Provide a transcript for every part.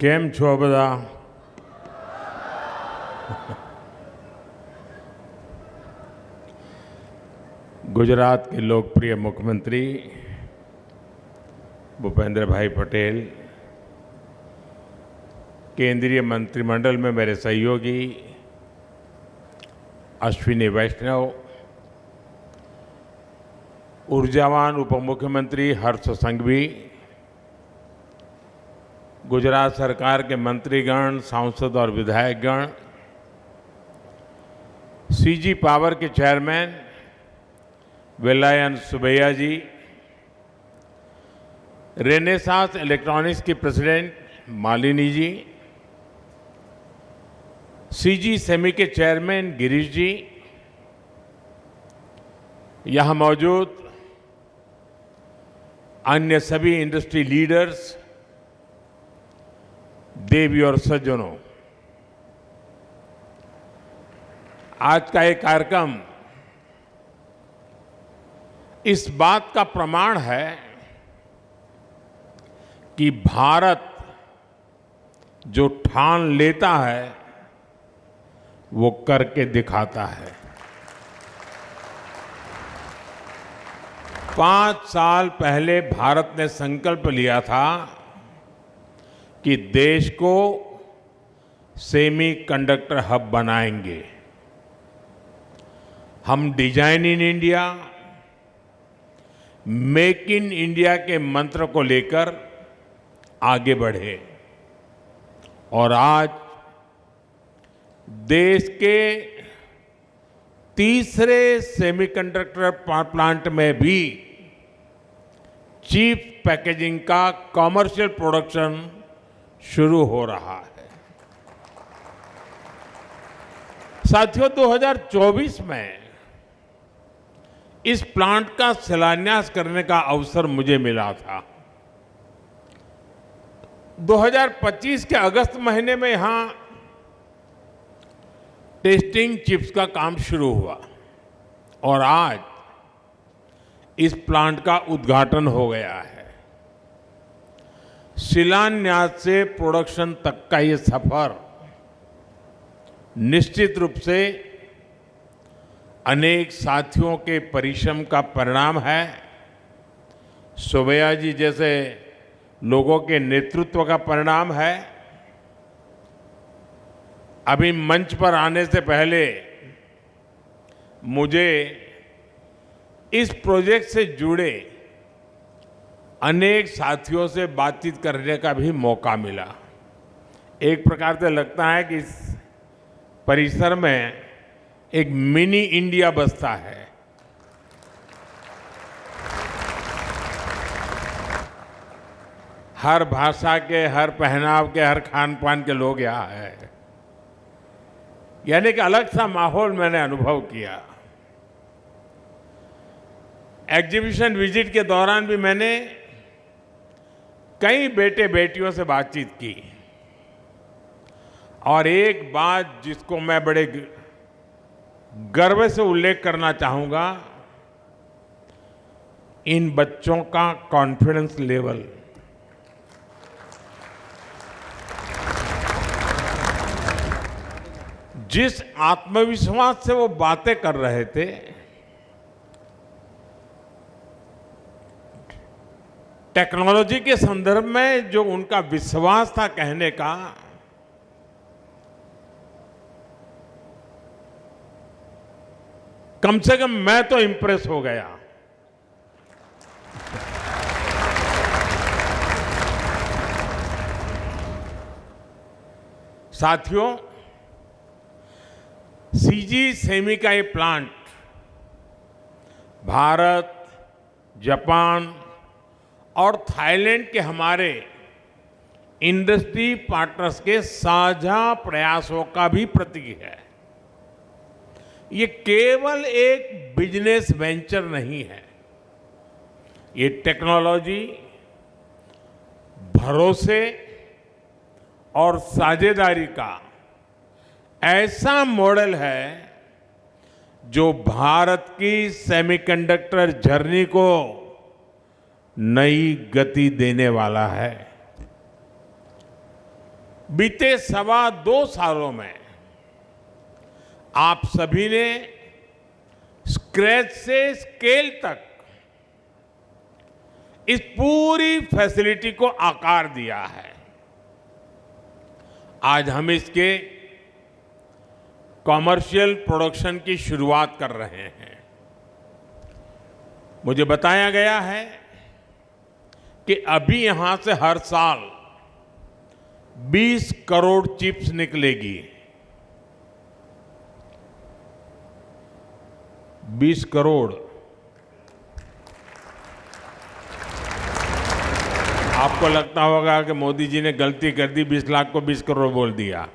કેમ છો બધા? गुजरात के लोकप्रिय मुख्यमंत्री भूपेंद्र भाई पटेल, केंद्रीय मंत्रिमंडल में मेरे सहयोगी अश्विनी वैष्णव, ऊर्जावान उप मुख्यमंत्री हर्ष संघवी, गुजरात सरकार के मंत्रीगण, सांसद और विधायकगण, सीजी पावर के चेयरमैन वेलायन सुबैया जी, रेनेसास इलेक्ट्रॉनिक्स की president Malini ji, CG semi के चेयरमैन गिरीश जी, यहाँ मौजूद अन्य सभी इंडस्ट्री लीडर्स, देवी और सज्जनों, आज का ये कार्यक्रम इस बात का प्रमाण है कि भारत जो ठान लेता है वो करके दिखाता है। 5 साल पहले भारत ने संकल्प लिया था कि देश को सेमीकंडक्टर हब बनाएंगे। हम design in India, make in India के मंत्र को लेकर आगे बढ़े और आज देश के तीसरे सेमीकंडक्टर प्लांट में भी चीप पैकेजिंग का कमर्शियल प्रोडक्शन शुरू हो रहा है। साथियों, 2024 में इस प्लांट का शिलान्यास करने का अवसर मुझे मिला था। 2025 के अगस्त महीने में यहां टेस्टिंग चिप्स का काम शुरू हुआ और आज इस प्लांट का उद्घाटन हो गया है। शिलान्यास से प्रोडक्शन तक का ये सफर निश्चित रूप से अनेक साथियों के परिश्रम का परिणाम है। सुबैया जी जैसे लोगों के नेतृत्व का परिणाम है। अभी मंच पर आने से पहले मुझे इस प्रोजेक्ट से जुड़े अनेक साथियों से बातचीत करने का भी मौका मिला। एक प्रकार से लगता है कि इस परिसर में एक मिनी इंडिया बसता है। हर भाषा के, हर पहनाव के, हर खान पान के लोग यहाँ हैं। यानी कि अलग सा माहौल मैंने अनुभव किया। एग्जीबिशन विजिट के दौरान भी मैंने कई बेटे बेटियों से बातचीत की और एक बात जिसको मैं बड़े गर्व से उल्लेख करना चाहूंगा, इन बच्चों का कॉन्फिडेंस लेवल। जिस आत्मविश्वास से वो बातें कर रहे थे, टेक्नोलॉजी के संदर्भ में जो उनका विश्वास था कहने का, कम से कम मैं तो इंप्रेस हो गया। साथियों, सीजी सेमी का ये प्लांट भारत, जापान और थाईलैंड के हमारे इंडस्ट्री पार्टनर्स के साझा प्रयासों का भी प्रतीक है। ये केवल एक बिजनेस वेंचर नहीं है, ये टेक्नोलॉजी, भरोसे और साझेदारी का ऐसा मॉडल है जो भारत की सेमीकंडक्टर जर्नी को नई गति देने वाला है। बीते 2.25 सालों में आप सभी ने स्क्रैच से स्केल तक इस पूरी फैसिलिटी को आकार दिया है। आज हम इसके कॉमर्शियल प्रोडक्शन की शुरुआत कर रहे हैं। मुझे बताया गया है कि अभी यहां से हर साल 20 करोड़ चिप्स निकलेगी। 20 करोड़। आपको लगता होगा कि मोदी जी ने गलती कर दी, 20 लाख को 20 करोड़ बोल दिया।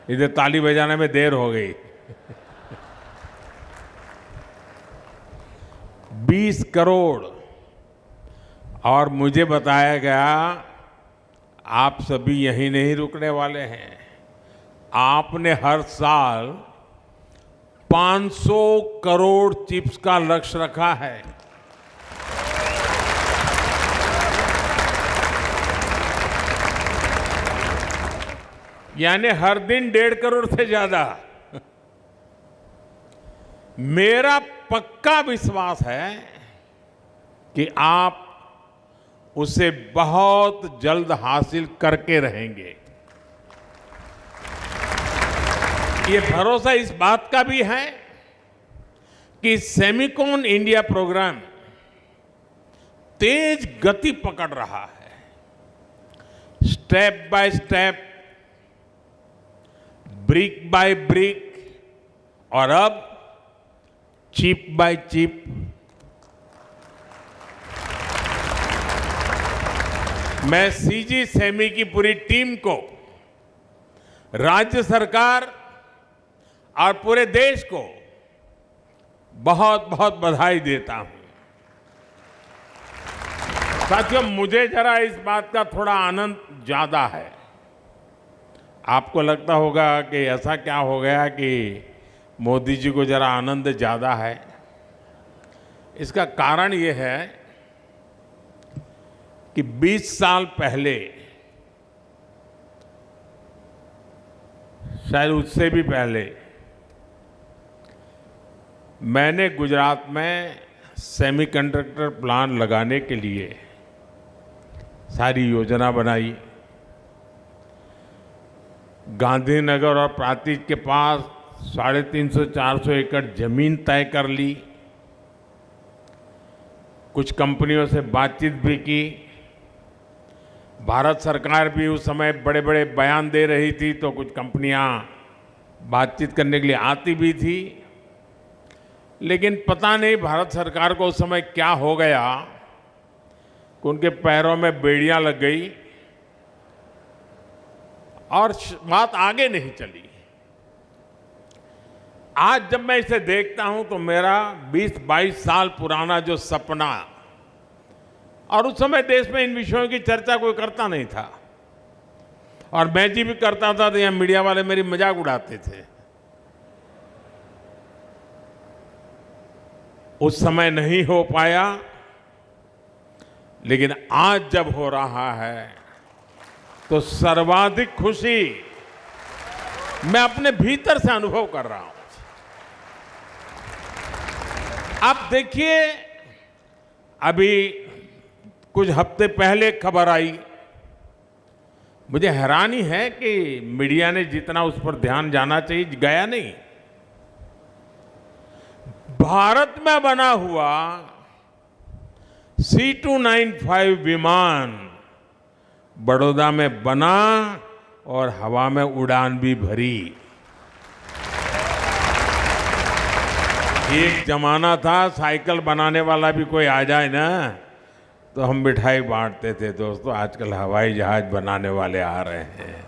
इधर ताली बजाने में देर हो गई। 20 करोड़। और मुझे बताया गया आप सभी यहीं नहीं रुकने वाले हैं। आपने हर साल 500 करोड़ चिप्स का लक्ष्य रखा है। यानी हर दिन 1.5 करोड़ से ज्यादा। मेरा पक्का विश्वास है कि आप उसे बहुत जल्द हासिल करके रहेंगे। ये भरोसा इस बात का भी है कि सेमिकॉन इंडिया प्रोग्राम तेज गति पकड़ रहा है। Step by step, brick by brick और अब चिप बाय चिप। मैं सीजी सेमी की पूरी टीम को, राज्य सरकार और पूरे देश को बहुत बहुत बधाई देता हूं। साथियों, मुझे जरा इस बात का थोड़ा आनंद ज्यादा है। आपको लगता होगा कि ऐसा क्या हो गया कि मोदी जी को जरा आनंद ज्यादा है। इसका कारण ये है कि 20 साल पहले, शायद उससे भी पहले, मैंने गुजरात में सेमीकंडक्टर प्लांट लगाने के लिए सारी योजना बनाई। गांधीनगर और प्रांतिज के पास 350-400 एकड़ जमीन तय कर ली। कुछ कंपनियों से बातचीत भी की। भारत सरकार भी उस समय बड़े बड़े बयान दे रही थी, तो कुछ कंपनियां बातचीत करने के लिए आती भी थी। लेकिन पता नहीं भारत सरकार को उस समय क्या हो गया कि उनके पैरों में बेड़ियां लग गई और बात आगे नहीं चली। आज जब मैं इसे देखता हूं तो मेरा 20-22 साल पुराना जो सपना, और उस समय देश में इन विषयों की चर्चा कोई करता नहीं था, और मैं जी भी करता था तो यहां मीडिया वाले मेरी मजाक उड़ाते थे। उस समय नहीं हो पाया, लेकिन आज जब हो रहा है तो सर्वाधिक खुशी मैं अपने भीतर से अनुभव कर रहा हूं। आप देखिए, अभी कुछ हफ्ते पहले खबर आई, मुझे हैरानी है कि मीडिया ने जितना उस पर ध्यान जाना चाहिए गया नहीं। भारत में बना हुआ C295 विमान बड़ौदा में बना और हवा में उड़ान भी भरी। एक जमाना था साइकिल बनाने वाला भी कोई आ जाए ना तो हम मिठाई बांटते थे। दोस्तों, आजकल हवाई जहाज बनाने वाले आ रहे हैं।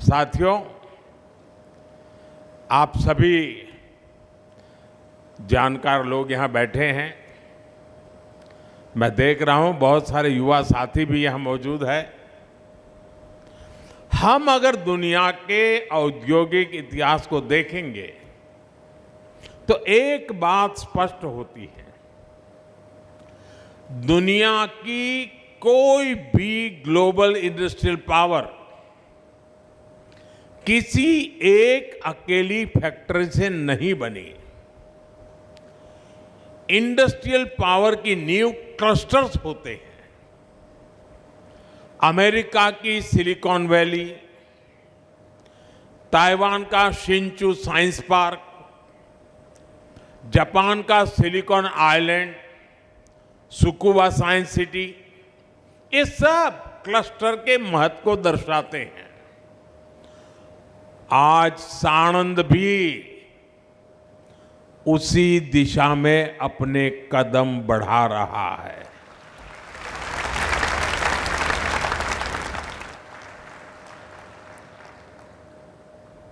साथियों, आप सभी जानकार लोग यहां बैठे हैं। मैं देख रहा हूं बहुत सारे युवा साथी भी यहां मौजूद है। हम अगर दुनिया के औद्योगिक इतिहास को देखेंगे तो एक बात स्पष्ट होती है, दुनिया की कोई भी ग्लोबल इंडस्ट्रियल पावर किसी एक अकेली फैक्ट्री से नहीं बनी। इंडस्ट्रियल पावर की नींव क्लस्टर्स होते हैं। अमेरिका की सिलिकॉन वैली, ताइवान का शिंचू साइंस पार्क, जापान का silicon island, Tsukuba science city, ये सब क्लस्टर के महत्व को दर्शाते हैं। आज साणंद भी उसी दिशा में अपने कदम बढ़ा रहा है।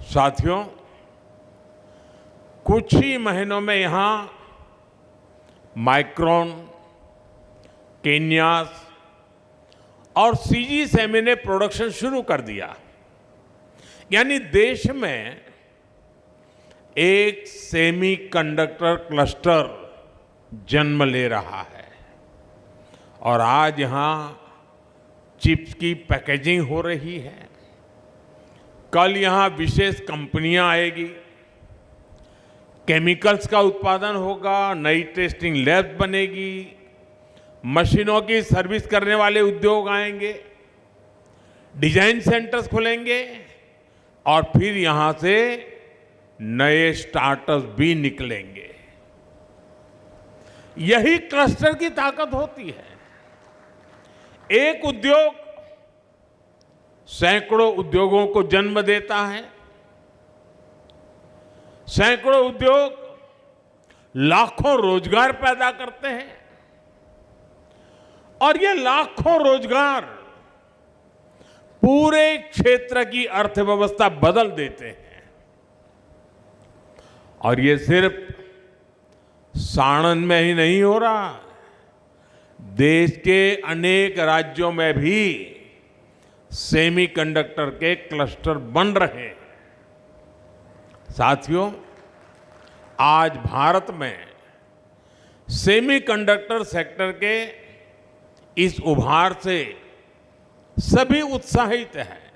साथियों, कुछ ही महीनों में यहां माइक्रोन, केन्यास और सीजी सेमी ने प्रोडक्शन शुरू कर दिया। यानी देश में एक सेमीकंडक्टर क्लस्टर जन्म ले रहा है और आज यहां चिप्स की पैकेजिंग हो रही है। कल यहां विशेष कंपनियां आएगी, केमिकल्स का उत्पादन होगा, नई टेस्टिंग लैब बनेगी, मशीनों की सर्विस करने वाले उद्योग आएंगे, डिजाइन सेंटर्स खुलेंगे और फिर यहां से नए स्टार्टअप्स भी निकलेंगे। यही क्लस्टर की ताकत होती है। एक उद्योग सैकड़ों उद्योगों को जन्म देता है। सैकड़ों उद्योग लाखों रोजगार पैदा करते हैं और ये लाखों रोजगार पूरे क्षेत्र की अर्थव्यवस्था बदल देते हैं। और ये सिर्फ साणंद में ही नहीं हो रहा, देश के अनेक राज्यों में भी सेमीकंडक्टर के क्लस्टर बन रहे हैं। साथियों, आज भारत में सेमीकंडक्टर सेक्टर के इस उभार से सभी उत्साहित हैं।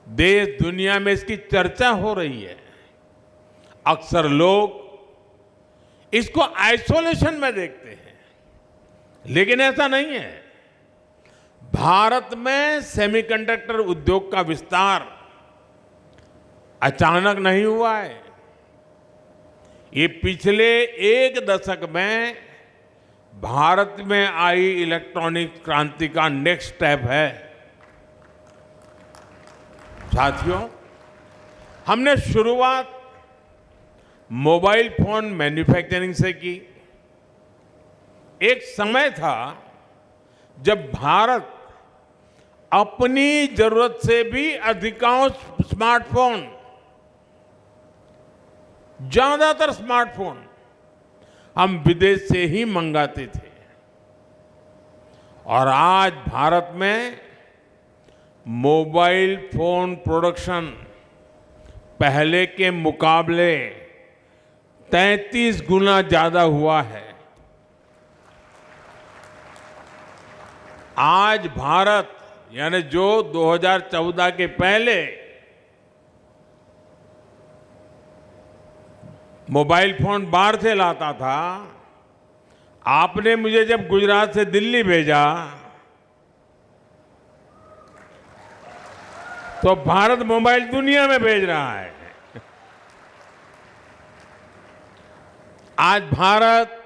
देश दुनिया में इसकी चर्चा हो रही है। अक्सर लोग इसको आइसोलेशन में देखते हैं, लेकिन ऐसा नहीं है। भारत में सेमीकंडक्टर उद्योग का विस्तार अचानक नहीं हुआ है। ये पिछले एक दशक में भारत में आई इलेक्ट्रॉनिक क्रांति का नेक्स्ट स्टेप है। साथियों, हमने शुरुआत मोबाइल फोन मैन्युफैक्चरिंग से की। एक समय था जब भारत अपनी जरूरत से भी अधिकांश स्मार्टफोन, ज्यादातर स्मार्टफोन हम विदेश से ही मंगाते थे। और आज भारत में मोबाइल फोन प्रोडक्शन पहले के मुकाबले 33 गुना ज्यादा हुआ है। आज भारत, यानी जो 2014 के पहले मोबाइल फोन बाहर से लाता था, आपने मुझे जब गुजरात से दिल्ली भेजा तो भारत मोबाइल दुनिया में भेज रहा है। आज भारत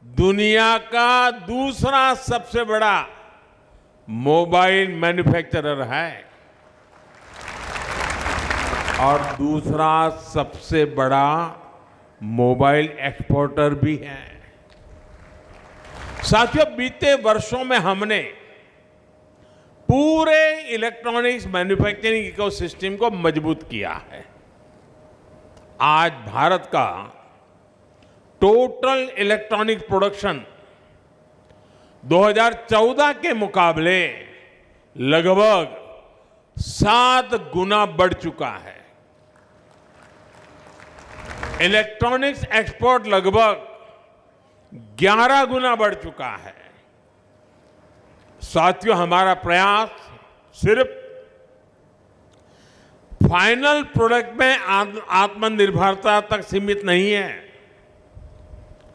दुनिया का दूसरा सबसे बड़ा मोबाइल मैन्युफैक्चरर है और दूसरा सबसे बड़ा मोबाइल एक्सपोर्टर भी है। साथियों, बीते वर्षों में हमने पूरे इलेक्ट्रॉनिक्स मैन्युफैक्चरिंग इकोसिस्टम को मजबूत किया है। आज भारत का टोटल इलेक्ट्रॉनिक प्रोडक्शन 2014 के मुकाबले लगभग 7 गुना बढ़ चुका है। इलेक्ट्रॉनिक्स एक्सपोर्ट लगभग 11 गुना बढ़ चुका है। साथियों, हमारा प्रयास सिर्फ फाइनल प्रोडक्ट में आत्मनिर्भरता तक सीमित नहीं है।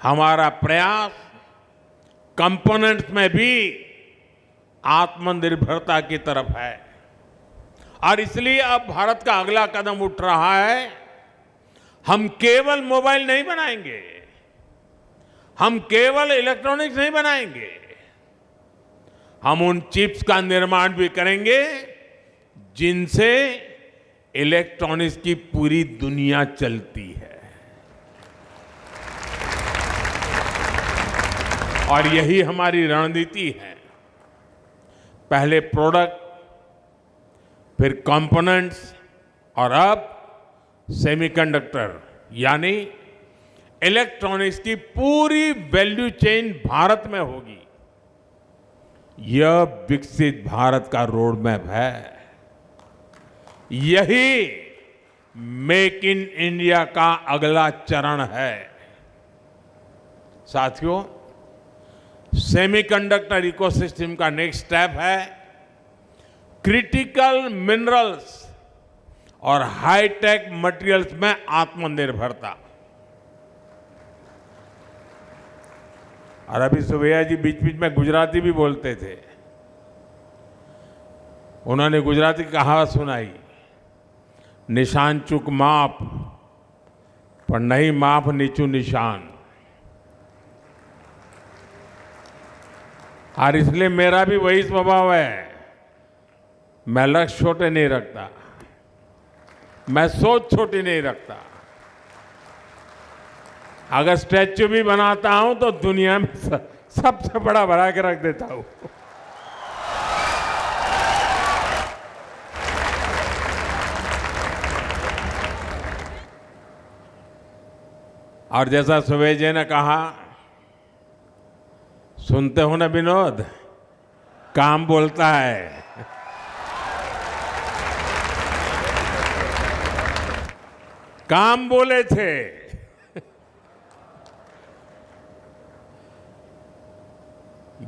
हमारा प्रयास कंपोनेंट्स में भी आत्मनिर्भरता की तरफ है और इसलिए अब भारत का अगला कदम उठ रहा है। हम केवल मोबाइल नहीं बनाएंगे, हम केवल इलेक्ट्रॉनिक्स नहीं बनाएंगे, हम उन चिप्स का निर्माण भी करेंगे जिनसे इलेक्ट्रॉनिक्स की पूरी दुनिया चलती है। और यही हमारी रणनीति है। पहले प्रोडक्ट, फिर कंपोनेंट्स और अब सेमीकंडक्टर यानी इलेक्ट्रॉनिक्स की पूरी वैल्यू चेन भारत में होगी। यह विकसित भारत का रोड मैप है। यही मेक इन इंडिया का अगला चरण है। साथियों, सेमीकंडक्टर इकोसिस्टम का नेक्स्ट स्टेप है क्रिटिकल मिनरल्स और हाईटेक मटेरियल्स में आत्मनिर्भरता। और अभी सुभैया जी बीच बीच में गुजराती भी बोलते थे। उन्होंने गुजराती कहावत सुनाई, निशान चूक माप पर नहीं माप नीचू निशान। और इसलिए मेरा भी वही स्वभाव है। मैं लक्ष्य छोटे नहीं रखता, मैं सोच छोटी नहीं रखता। अगर स्टैच्यू भी बनाता हूं तो दुनिया में सबसे बड़ा बना के रख देता हूं। और जैसा सुबह जी ने कहा, सुनते हो ना विनोद, काम बोलता है। काम बोले थे।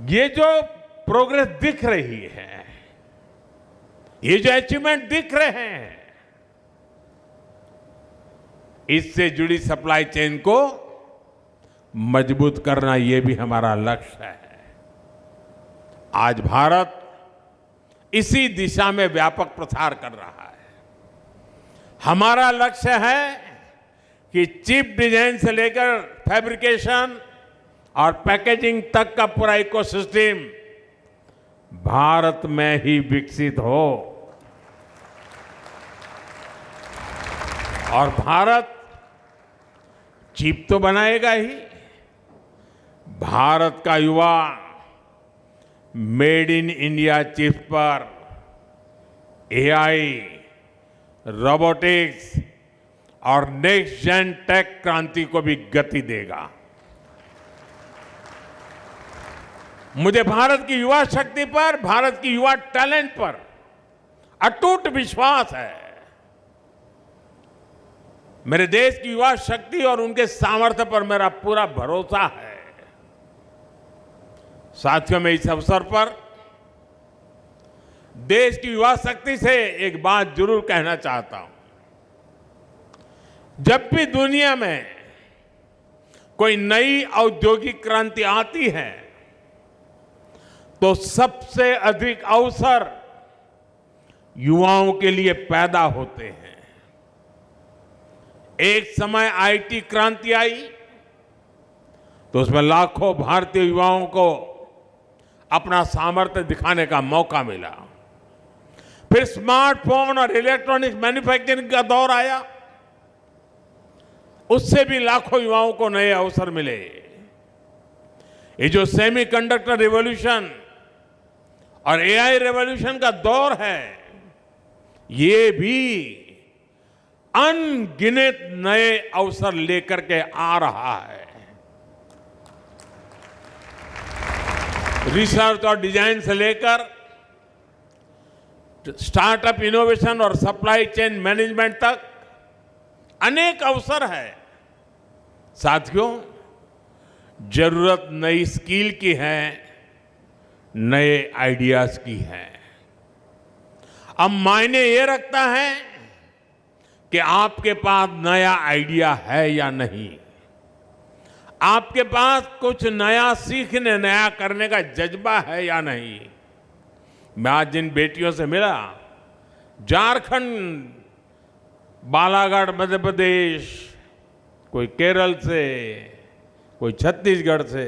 ये जो प्रोग्रेस दिख रही है, ये जो अचीवमेंट दिख रहे हैं, इससे जुड़ी सप्लाई चेन को मजबूत करना, ये भी हमारा लक्ष्य है। आज भारत इसी दिशा में व्यापक प्रसार कर रहा है। हमारा लक्ष्य है कि चिप डिजाइन से लेकर फैब्रिकेशन और पैकेजिंग तक का पूरा इकोसिस्टम भारत में ही विकसित हो। और भारत चिप तो बनाएगा ही, भारत का युवा मेड इन इंडिया चिप्स पर एआई, रोबोटिक्स और नेक्स्ट जेन टेक क्रांति को भी गति देगा। मुझे भारत की युवा शक्ति पर, भारत की युवा टैलेंट पर अटूट विश्वास है। मेरे देश की युवा शक्ति और उनके सामर्थ्य पर मेरा पूरा भरोसा है। साथियों, मैं इस अवसर पर देश की युवा शक्ति से एक बात जरूर कहना चाहता हूं। जब भी दुनिया में कोई नई औद्योगिक क्रांति आती है तो सबसे अधिक अवसर युवाओं के लिए पैदा होते हैं। एक समय आईटी क्रांति आई तो उसमें लाखों भारतीय युवाओं को अपना सामर्थ्य दिखाने का मौका मिला। फिर स्मार्टफोन और इलेक्ट्रॉनिक्स मैन्युफैक्चरिंग का दौर आया, उससे भी लाखों युवाओं को नए अवसर मिले। ये जो सेमीकंडक्टर रिवॉल्यूशन और एआई रिवॉल्यूशन का दौर है, ये भी अनगिनत नए अवसर लेकर के आ रहा है। रिसर्च और डिजाइन से लेकर स्टार्टअप इनोवेशन और सप्लाई चेन मैनेजमेंट तक अनेक अवसर है। साथियों, जरूरत नई स्किल की है, नए आइडियाज की है। अब मायने ये रखता है कि आपके पास नया आइडिया है या नहीं, आपके पास कुछ नया सीखने, नया करने का जज्बा है या नहीं। मैं आज जिन बेटियों से मिला, झारखंड, बालाघाट मध्य प्रदेश, कोई केरल से, कोई छत्तीसगढ़ से,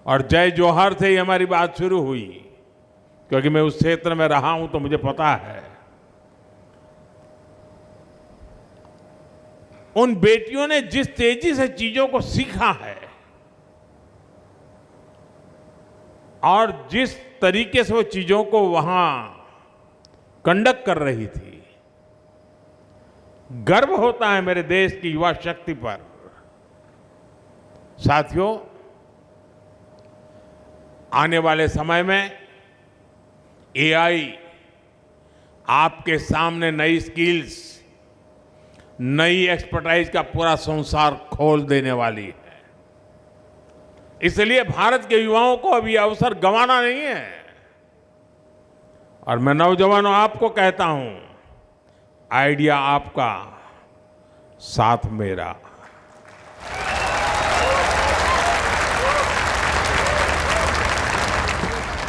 और जय जोहार से ही हमारी बात शुरू हुई, क्योंकि मैं उस क्षेत्र में रहा हूं तो मुझे पता है। उन बेटियों ने जिस तेजी से चीजों को सीखा है और जिस तरीके से वो चीजों को वहां कंडक्ट कर रही थी, गर्व होता है मेरे देश की युवा शक्ति पर। साथियों, आने वाले समय में एआई आपके सामने नई स्किल्स, नई एक्सपर्टाइज का पूरा संसार खोल देने वाली है। इसलिए भारत के युवाओं को अभी अवसर गंवाना नहीं है। और मैं नौजवानों आपको कहता हूं, आइडिया आपका, साथ मेरा।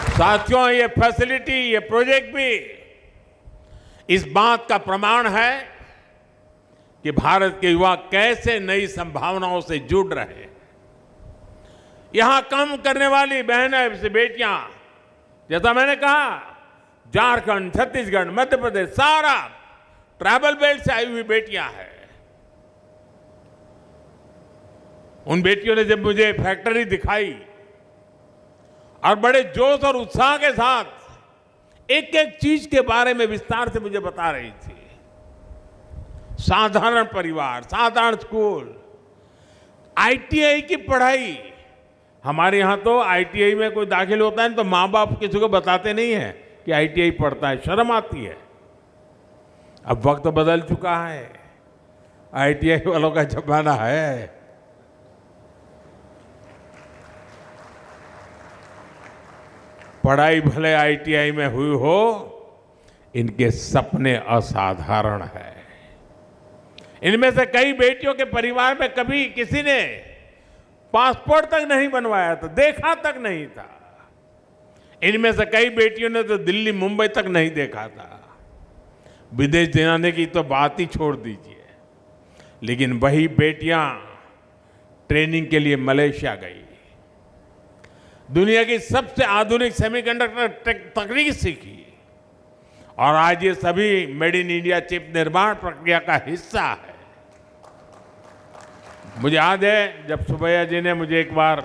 साथियों, ये फैसिलिटी, ये प्रोजेक्ट भी इस बात का प्रमाण है कि भारत के युवा कैसे नई संभावनाओं से जुड़ रहे हैं। यहां काम करने वाली बहनें से बेटियां, जैसा मैंने कहा, झारखंड, छत्तीसगढ़, मध्य प्रदेश, सारा ट्राइबल बेल्ट से आई हुई बेटियां हैं। उन बेटियों ने जब मुझे फैक्ट्री दिखाई और बड़े जोश और उत्साह के साथ एक एक चीज के बारे में विस्तार से मुझे बता रही थी। साधारण परिवार, साधारण स्कूल, आईटीआई की पढ़ाई। हमारे यहां तो आईटीआई में कोई दाखिल होता है तो मां बाप किसी को बताते नहीं है कि आईटीआई पढ़ता है, शर्म आती है। अब वक्त बदल चुका है, आईटीआई वालों का जमाना है। पढ़ाई भले आईटीआई में हुई हो, इनके सपने असाधारण है। इनमें से कई बेटियों के परिवार में कभी किसी ने पासपोर्ट तक नहीं बनवाया था, देखा तक नहीं था। इनमें से कई बेटियों ने तो दिल्ली, मुंबई तक नहीं देखा था। विदेश जाने की तो बात ही छोड़ दीजिए। लेकिन वही बेटियां ट्रेनिंग के लिए मलेशिया गई, दुनिया की सबसे आधुनिक सेमीकंडक्टर तकनीक सीखी, और आज ये सभी मेड इन इंडिया चिप निर्माण प्रक्रिया का हिस्सा है। मुझे याद है जब सुबैया जी ने मुझे एक बार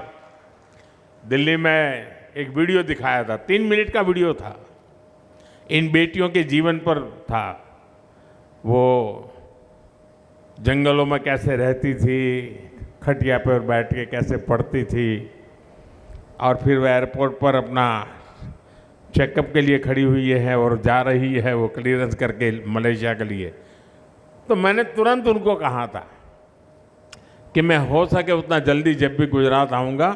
दिल्ली में एक वीडियो दिखाया था, 3 मिनट का वीडियो था, इन बेटियों के जीवन पर था। वो जंगलों में कैसे रहती थी, खटिया पर बैठ के कैसे पढ़ती थी, और फिर वो एयरपोर्ट पर अपना चेकअप के लिए खड़ी हुई है और जा रही है वो क्लियरेंस करके मलेशिया के लिए। तो मैंने तुरंत उनको कहा था कि मैं हो सके उतना जल्दी जब भी गुजरात आऊँगा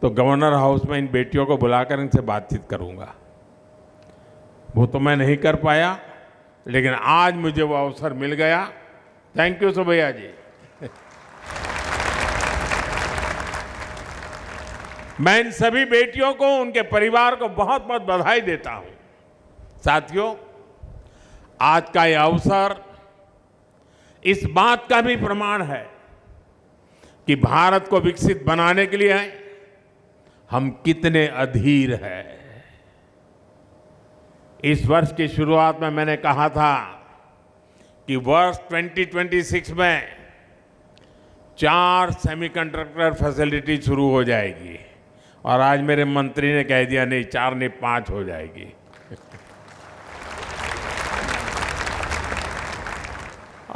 तो गवर्नर हाउस में इन बेटियों को बुलाकर इनसे बातचीत करूँगा। वो तो मैं नहीं कर पाया, लेकिन आज मुझे वो अवसर मिल गया। थैंक यू सुबैया जी। मैं इन सभी बेटियों को, उनके परिवार को बहुत बहुत बधाई देता हूं। साथियों, आज का यह अवसर इस बात का भी प्रमाण है कि भारत को विकसित बनाने के लिए हम कितने अधीर हैं। इस वर्ष की शुरुआत में मैंने कहा था कि वर्ष 2026 में 4 सेमीकंडक्टर फैसिलिटी शुरू हो जाएगी, और आज मेरे मंत्री ने कह दिया नहीं 4 नहीं 5 हो जाएगी।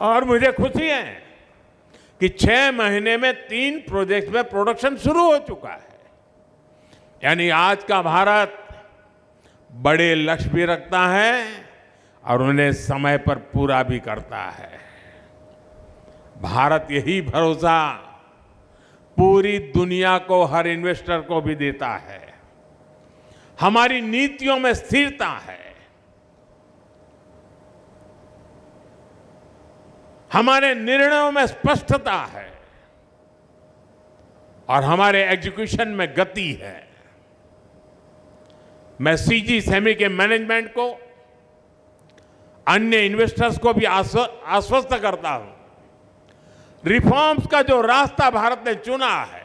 और मुझे खुशी है कि 6 महीने में 3 प्रोजेक्ट में प्रोडक्शन शुरू हो चुका है। यानी आज का भारत बड़े लक्ष्य भी रखता है और उन्हें समय पर पूरा भी करता है। भारत यही भरोसा पूरी दुनिया को, हर इन्वेस्टर को भी देता है हमारी नीतियों में स्थिरता है, हमारे निर्णयों में स्पष्टता है और हमारे एग्जीक्यूशन में गति है। मैं सीजी सेमी के मैनेजमेंट को, अन्य इन्वेस्टर्स को भी आश्वस्त करता हूं, रिफॉर्म्स का जो रास्ता भारत ने चुना है,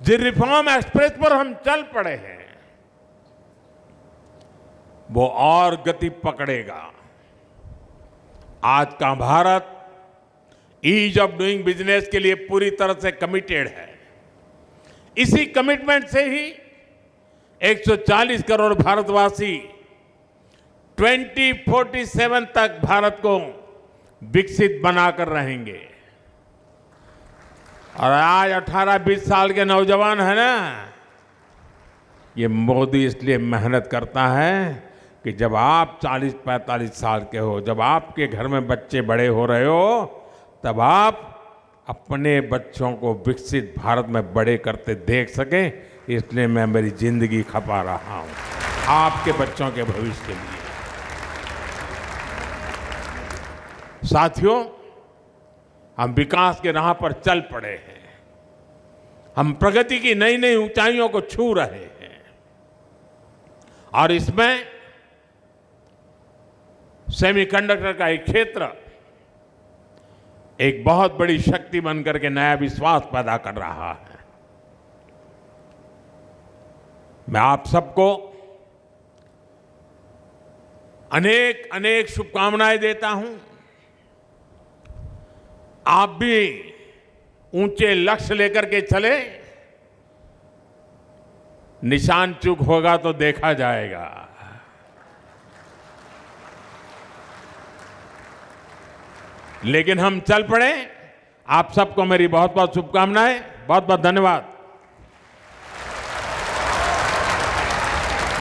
जिस रिफॉर्म एक्सप्रेस पर हम चल पड़े हैं, वो और गति पकड़ेगा। आज का Bharat ease of doing business के लिए पूरी तरह से कमिटेड है। इसी कमिटमेंट से ही 140 करोड़ भारतवासी 2047 तक भारत को विकसित बनाकर रहेंगे। और आज 18-20 साल के नौजवान है ना, ये मोदी इसलिए मेहनत करता है कि जब आप 40-45 साल के हो, जब आपके घर में बच्चे बड़े हो रहे हो, तब आप अपने बच्चों को विकसित भारत में बड़े करते देख सकें। इसलिए मैं मेरी जिंदगी खपा रहा हूं आपके बच्चों के भविष्य के लिए। साथियों, हम विकास के राह पर चल पड़े हैं। हम प्रगति की नई नई ऊंचाइयों को छू रहे हैं और इसमें सेमीकंडक्टर का एक क्षेत्र एक बहुत बड़ी शक्ति बनकर के नया विश्वास पैदा कर रहा है। मैं आप सबको अनेक अनेक शुभकामनाएं देता हूं। आप भी ऊंचे लक्ष्य लेकर के चले, निशान चूक होगा तो देखा जाएगा। लेकिन हम चल पड़े। आप सबको मेरी बहुत बहुत शुभकामनाएं, बहुत बहुत धन्यवाद।